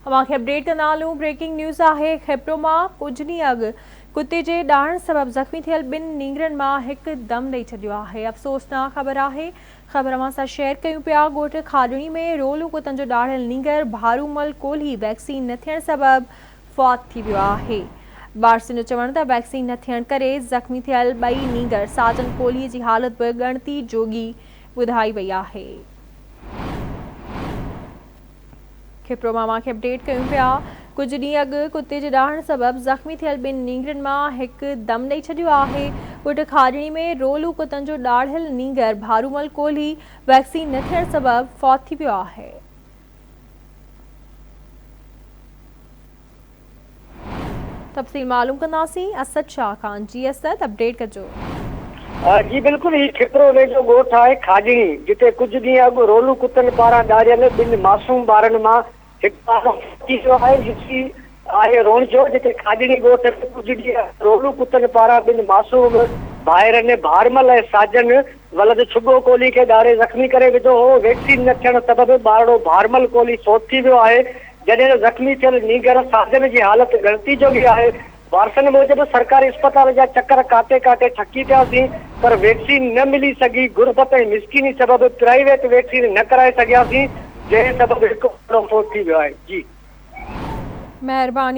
अवांखे update कंदा हलूं। Breaking news आहे। खैप्रो मां कुछ ॾींहं अॻु कुते जे ॾाहण सबबि ज़ख़्मी थियल 2 नींगरनि मां हिकु दम ॾेई छॾियो आहे। अफ़सोसनाक ख़बर आहे। ख़बर अवां सां शेयर कयूं पिया। ॻोठ खाजड़ी में रोलू कुतनि जो ॾाढ़ियल नींगर भारूमल कोल्ही वैक्सीन न थियण सबबि फौत थी वियो आहे। वारसिन जो चवण त वैक्सीन न थियण करे ज़ख़्मी थियल 2 नींगर साजन कोल्ही जी हालत बि ॻणती जोगी ॿुधाई वई आहे। खैप्रो मां अवांखे अपडेट कयूं पिया। कुछ ॾींहं अॻु कुते जे ॾाहण सबबि ज़ख़्मी थियल 2 नींगरनि मां हिकु दम ॾेई छॾियो आहे। ॻोठ खाजड़ी में रोलू कुतनि जो ॾाढ़ियल नींगर भारूमल कोल्ही वैक्सीन न थियण सबबि फौत थी वियो आहे। तफ़सील मालूम कंदासीं असद शाह खान। जी असद, अपडेट कजो। जी बिल्कुल, ही खैप्रो वेझो ॻोठ आहे खाजड़ी, जिते कुछ ॾींहं अॻु रोलू कुतनि पारां ॾाढ़ियल 2 मासूम ॿारनि मां हिकु आहे रोण जो, जिते खाजड़ी ॻोठ में कुछ ॾींहं रोलू कुतनि पारां 2 मासूम भाइरनि भारमल ऐं साजन वलद छुगो कोहली खे ॾाढे ज़ख़्मी करे विधो हो। वैक्सीन न थियण सबबि ॿारड़ो भारमल कोहली फौत थी वियो आहे, जॾहिं ज़ख़्मी थियल नींगर साजन जी हालत ॻणती जोगी आहे। वारसन मूजिबि सरकारी अस्पताल जा चकर काटे काटे थकी पियासीं, पर वैक्सीन न मिली सघी। गुरबत ऐं मिसकिनी सबबि प्राइवेट वैक्सीन न कराए सघियासीं, जंहिं सबबि हिकु फौत थी वियो आहे। जी महिरबानी।